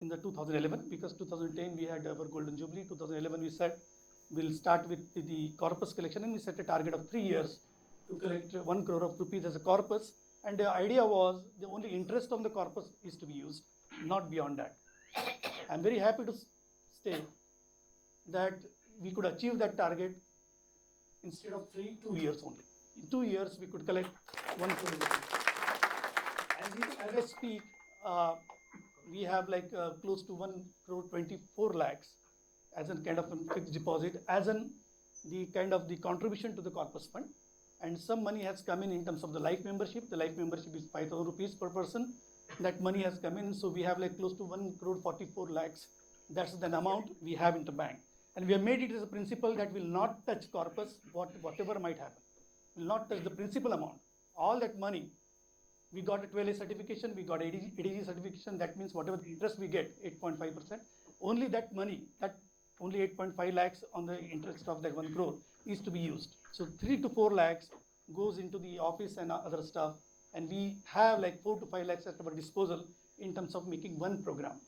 in the 2011, because 2010 we had our golden jubilee. 2011 we said we'll start with the corpus collection, and we set a target of 3 years to collect 1 crore of rupees as a corpus. And the idea was the only interest on the corpus is to be used, not beyond that. I'm very happy to state that we could achieve that target instead of 2 years only. In 2 years, we could collect 1 crore rupees. As I speak, we have like close to 1 crore 24 lakhs as a kind of a fixed deposit, as an the kind of the contribution to the corpus fund. And some money has come in terms of the life membership. The life membership is 5,000 rupees per person. That money has come in, so we have like close to 1 crore 44 lakhs. That's the amount we have in the bank. And we have made it as a principle that will not touch corpus, whatever might happen. Will not touch the principal amount. All that money, we got a 12A certification, we got ADG certification. That means whatever the interest we get, 8.5%, only that money, that only 8.5 lakhs on the interest of that 1 crore is to be used. So 3 to 4 lakhs goes into the office and other stuff, and we have like 4 to 5 lakhs at our disposal in terms of making one program.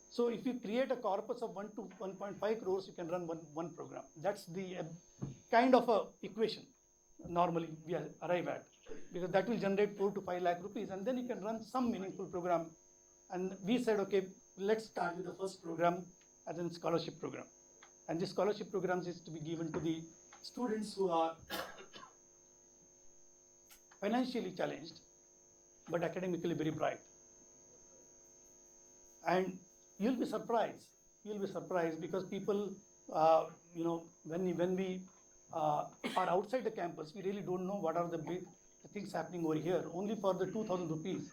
So if you create a corpus of 1 to 1.5 crores, you can run one program. That's the kind of a equation normally we arrive at, because that will generate 4 to 5 lakh rupees, and then you can run some meaningful program. And we said, okay, let's start with the first program as a scholarship program. And this scholarship programs is to be given to the students who are financially challenged but academically very bright. And you'll be surprised because people, when we are outside the campus, we really don't know what are the big things happening over here. Only for the 2,000 rupees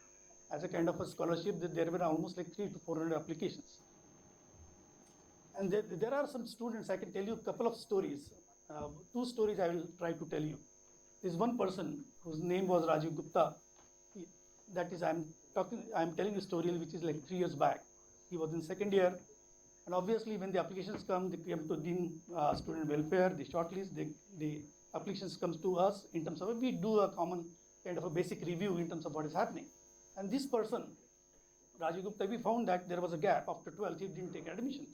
as a kind of a scholarship, there were almost like 300 to 400 applications. And there are some students, I can tell you a couple of stories. 2 stories I will try to tell you. There's one person whose name was Rajiv Gupta. I'm telling a story which is like 3 years back. He was in second year, and obviously when the applications come, they come to Dean Student Welfare, the shortlist, the applications comes to us in terms of, we do a common kind of a basic review in terms of what is happening. And this person, Rajiv Gupta, we found that there was a gap after 12th, he didn't take admission.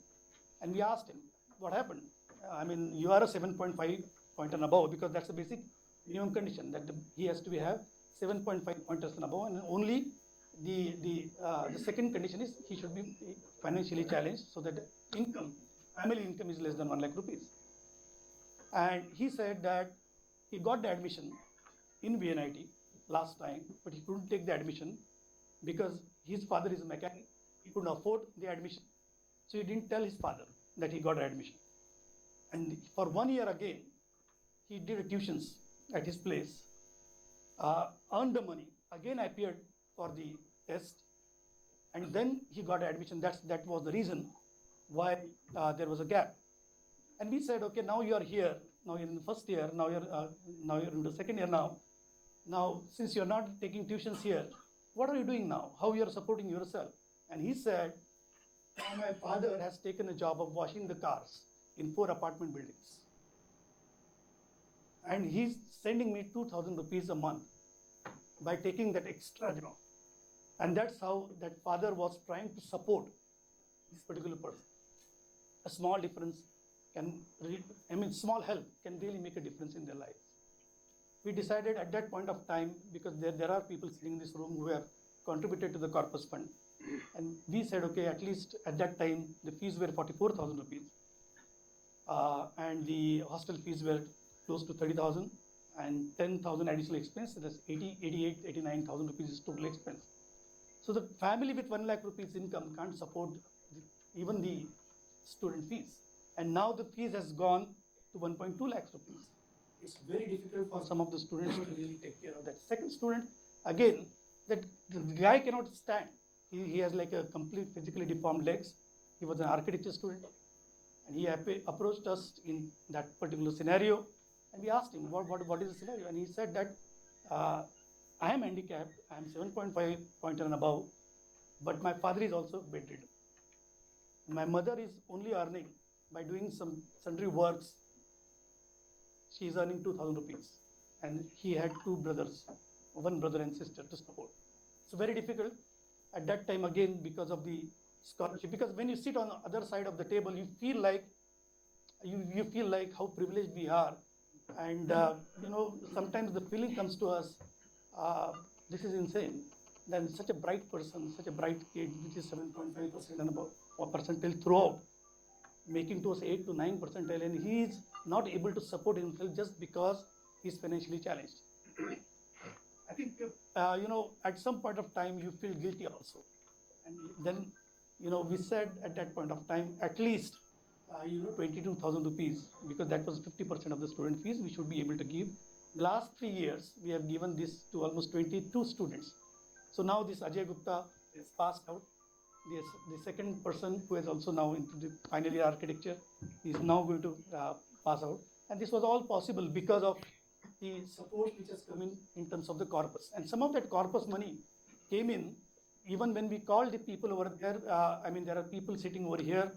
And we asked him, what happened? I mean, you are a 7.5 point and above, because that's the basic minimum condition, that he has to have 7.5 pointers and above, and only the second condition is he should be financially challenged, so that family income is less than 1 lakh rupees. And he said that he got the admission in VNIT last time, but he couldn't take the admission because his father is a mechanic. He couldn't afford the admission. So he didn't tell his father that he got admission. And for 1 year again, he did tuitions at his place, earned the money, again appeared for the test, and then he got admission. That was the reason why there was a gap. And we said, okay, now you are here. Now you're in the first year. Now you're in the second year now. Now, since you're not taking tuitions here, what are you doing now? How you are supporting yourself? And he said, my father has taken a job of washing the cars in 4 apartment buildings. And he's sending me 2,000 rupees a month by taking that extra job. And that's how that father was trying to support this particular person. A small difference small help can really make a difference in their lives. We decided at that point of time, because there are people sitting in this room who have contributed to the corpus fund. And we said, okay, at least at that time, the fees were 44,000 rupees. And the hostel fees were close to 30,000, and 10,000 additional expense. That's 89,000 rupees is total expense. So the family with 1 lakh rupees income can't support even the student fees. And now the fees has gone to 1.2 lakhs rupees. It's very difficult for some of the students to really take care of that. Second student, again, that the guy cannot stand. He has like a complete physically deformed legs. He was an architecture student, and he approached us in that particular scenario. And we asked him, what is the scenario? And he said that I am handicapped, I am 7.5 pointer and above, but my father is also bedridden. My mother is only earning by doing some sundry works. She is earning 2,000 rupees. And he had 2 brothers, 1 brother and sister to support. So very difficult. At that time, again, because of the scholarship, because when you sit on the other side of the table, you feel like how privileged we are. And sometimes the feeling comes to us, this is insane. Then such a bright person, such a bright kid, which is 7.5% and above percentile throughout, making to us 8 to 9 percentile, and he is not able to support himself just because he's financially challenged. I think at some point of time you feel guilty also, and then we said at that point of time, at least 22,000 rupees, because that was 50% of the student fees we should be able to give. Last 3 years we have given this to almost 22 students. So now this Ajay Gupta is passed out. The second person who is also now into the final year architecture is now going to pass out. And this was all possible because of the support which has come in terms of the corpus. And some of that corpus money came in even when we called the people over there. There are people sitting over here.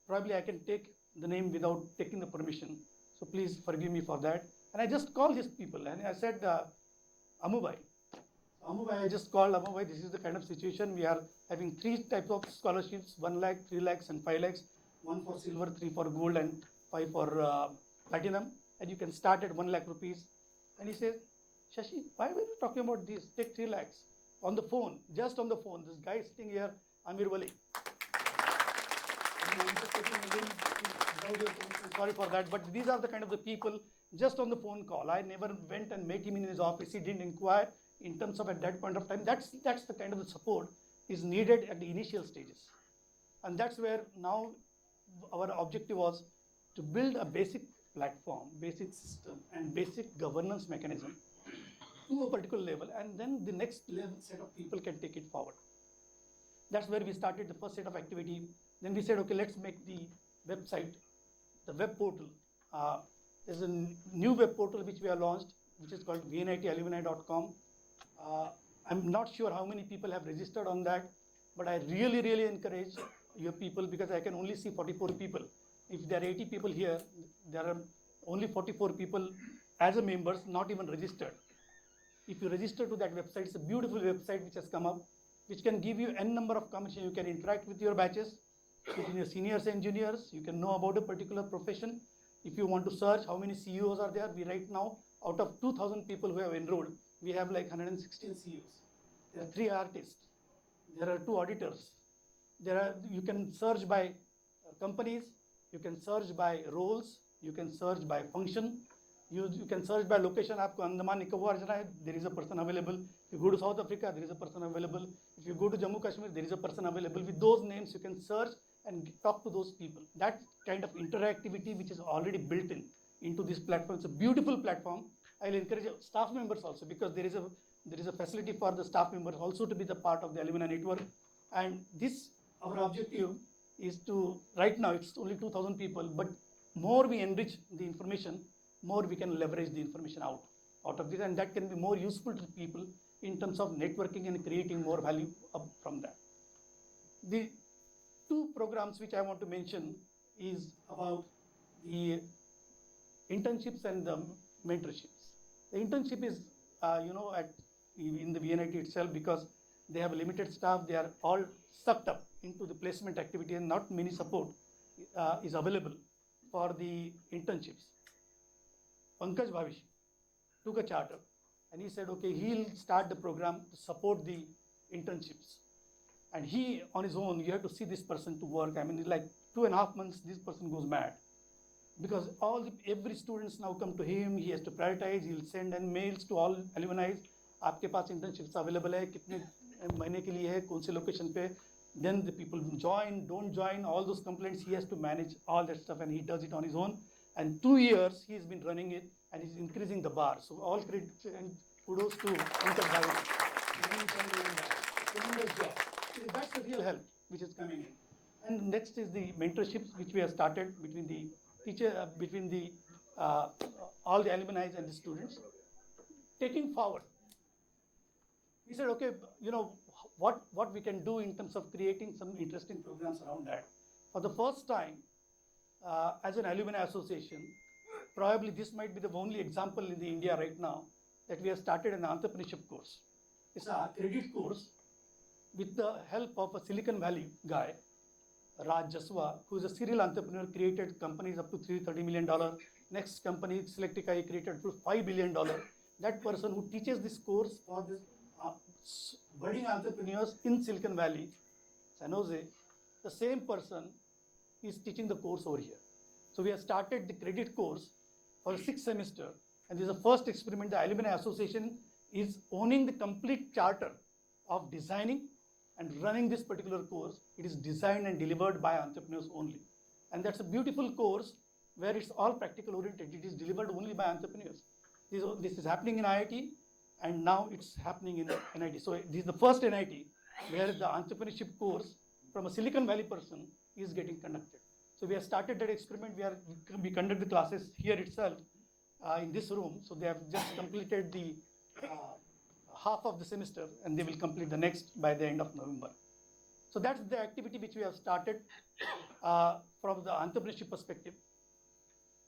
Probably I can take the name without taking the permission. So please forgive me for that. And I just called these people and I said, Amubai, I just called Amubai, this is the kind of situation. We are having 3 types of scholarships, 1 lakh, 3 lakhs and 5 lakhs, 1 for silver, 3 for gold and 5 for platinum. And you can start at 1 lakh rupees. And he says, Shashi, why were you talking about this? Take 3 lakhs. On the phone, just on the phone. This guy sitting here, Amir Wali. Sorry for that, but these are the kind of the people just on the phone call. I never went and met him in his office. He didn't inquire in terms of at that point of time. That's the kind of the support is needed at the initial stages. And that's where now our objective was to build a basic platform, basic system and basic governance mechanism to a particular level, and then the next level set of people can take it forward. That's where we started the first set of activity. Then we said, okay, let's make the website, the web portal. There's a new web portal which we have launched, which is called VNITalumni.com. I'm not sure how many people have registered on that, but I really, really encourage your people, because I can only see 44 people. If there are 80 people here, there are only 44 people as a members, not even registered. If you register to that website, it's a beautiful website which has come up, which can give you n number of conversations. You can interact with your batches, between your seniors and juniors. You can know about a particular profession. If you want to search how many CEOs are there, we right now, out of 2,000 people who have enrolled, we have like 116 CEOs. There are 3 artists. There are 2 auditors. You can search by companies. You can search by roles. You can search by function. You can search by location. Aapko Andaman Nicobar jana hai, there is a person available. If you go to South Africa, there is a person available. If you go to Jammu Kashmir, there is a person available. With those names, you can search and talk to those people. That kind of interactivity which is already built into this platform. It's a beautiful platform. I'll encourage staff members also, because there is a facility for the staff members also to be the part of the alumni network. And this, our objective is to, right now it's only 2,000 people, but more we enrich the information, more we can leverage the information out of this, and that can be more useful to people in terms of networking and creating more value from that. The 2 programs which I want to mention is about the internships and the mentorships. The internship is, in the VNIT itself, because they have limited staff, they are all sucked up into the placement activity and not many support is available for the internships. Pankaj Bhavish took a charter and he said, okay, he'll start the program to support the internships. And he, on his own, you have to see this person to work. I mean, like 2.5 months, this person goes mad. Because every students now come to him, he has to prioritize, he'll send mails to all alumni. आपके पास internships available है, कितने महीने के लिए है, कौन से location पे. Then the people join, don't join, all those complaints, he has to manage all that stuff, and he does it on his own. And 2 years he's been running it, and he's increasing the bar. So all credit and kudos to Pankaj Bhavish. That's the real help which is coming in. And next is the mentorships which we have started between the teacher, all the alumni and the students. Taking forward, we said, okay, what we can do in terms of creating some interesting programs around that. For the first time, as an alumni association, probably this might be the only example in the India right now that we have started an entrepreneurship course. It's a credit course with the help of a Silicon Valley guy, Raj Jaswa, who is a serial entrepreneur, created companies up to $330 million. Next company, Selectica, created to $5 billion. That person who teaches this course for this budding entrepreneurs in Silicon Valley, San Jose, the same person is teaching the course over here. So we have started the credit course for 6 semester, and this is the first experiment. The Alumni Association is owning the complete charter of designing and running this particular course. It is designed and delivered by entrepreneurs only. And that's a beautiful course where it's all practical oriented. It is delivered only by entrepreneurs. This is happening in IIT, and now it's happening in NIT. So this is the first NIT where the entrepreneurship course from a Silicon Valley person is getting conducted. So we have started that experiment. We conduct the classes here itself in this room. So they have just completed the half of the semester, and they will complete the next by the end of November. So that's the activity which we have started from the entrepreneurship perspective.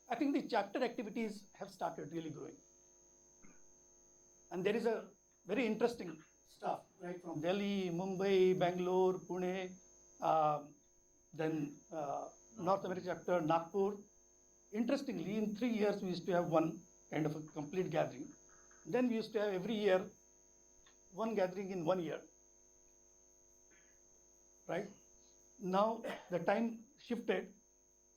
I think the chapter activities have started really growing. And there is a very interesting stuff, right, from Delhi, Mumbai, Bangalore, Pune, then North America chapter, Nagpur. Interestingly, in 3 years, we used to have one kind of a complete gathering. Then we used to have every year one gathering in 1 year, right? Now the time shifted.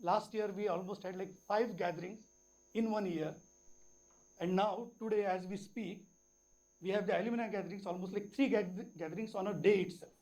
Last year we almost had like 5 gatherings in 1 year, and now today as we speak, we have the alumni gatherings, almost like 3 gatherings on a day itself.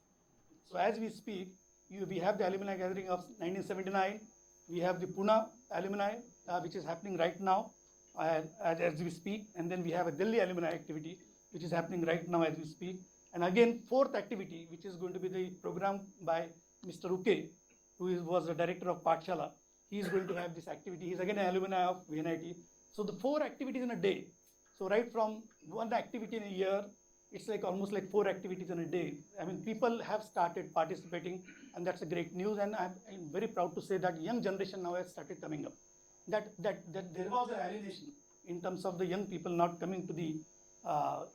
So as we speak, we have the alumni gathering of 1979. We have the Pune alumni, which is happening right now as we speak, and then we have a Delhi alumni activity, which is happening right now as we speak. And again, 4th activity, which is going to be the program by Mr. Uke, who was the director of Pathshala. He is going to have this activity. He is again an alumni of VNIT. So the 4 activities in a day. So right from one activity in a year, it's like almost like 4 activities in a day. I mean, people have started participating, and that's a great news. And I'm very proud to say that young generation now has started coming up. That there was an alienation in terms of the young people not coming to the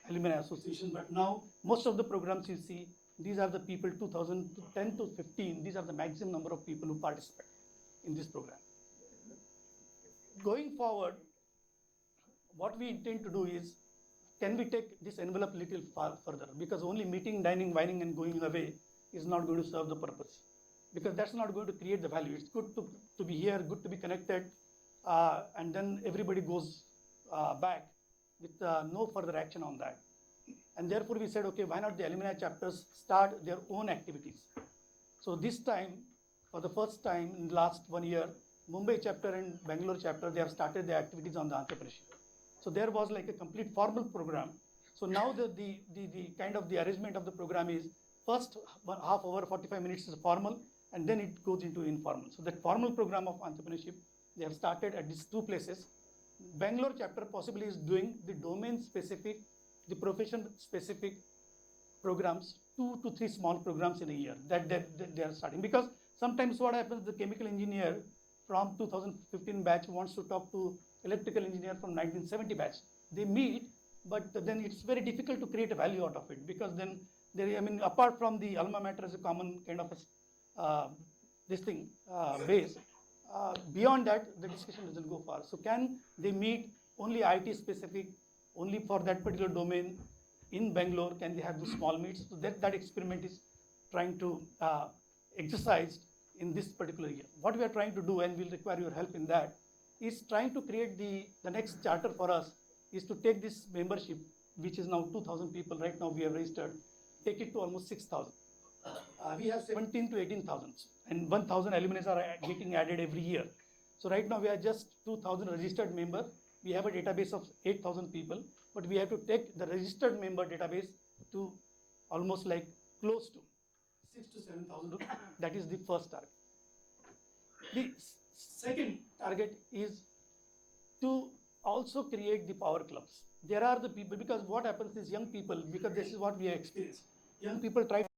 Alumni Association, but now most of the programs you see, these are the people 2010 to 15, these are the maximum number of people who participate in this program. Going forward, what we intend to do is, can we take this envelope a little far further? Because only meeting, dining, whining and going away is not going to serve the purpose. Because that's not going to create the value. It's good to be here, good to be connected, and then everybody goes back with no further action on that. And therefore we said, okay, why not the alumni chapters start their own activities? So this time, for the first time in the last 1 year, Mumbai chapter and Bangalore chapter, they have started their activities on the entrepreneurship. So there was like a complete formal program. So now the kind of the arrangement of the program is first half hour, 45 minutes is formal, and then it goes into informal. So that formal program of entrepreneurship, they have started at these 2 places. Bangalore chapter possibly is doing the domain specific, the profession specific programs, 2 to 3 small programs in a year that they are starting. Because sometimes what happens, the chemical engineer from 2015 batch wants to talk to electrical engineer from 1970 batch. They meet, but then it's very difficult to create a value out of it, because then apart from the alma mater as a common kind of a base, beyond that, the discussion doesn't go far. So can they meet only IT specific, only for that particular domain in Bangalore? Can they have the small meets? So that experiment is trying to exercise in this particular year. What we are trying to do, and we'll require your help in that, is trying to create the next charter for us is to take this membership, which is now 2,000 people, right now we have registered, take it to almost 6,000. We have 17 to 18,000, and 1,000 alumni are getting added every year. So right now we are just 2,000 registered member. We have a database of 8,000 people, but we have to take the registered member database to almost like close to 6,000 to 7,000. That is the first target. The second target is to also create the power clubs. There are the people, because what happens is young people, because this is what we have experienced, young people try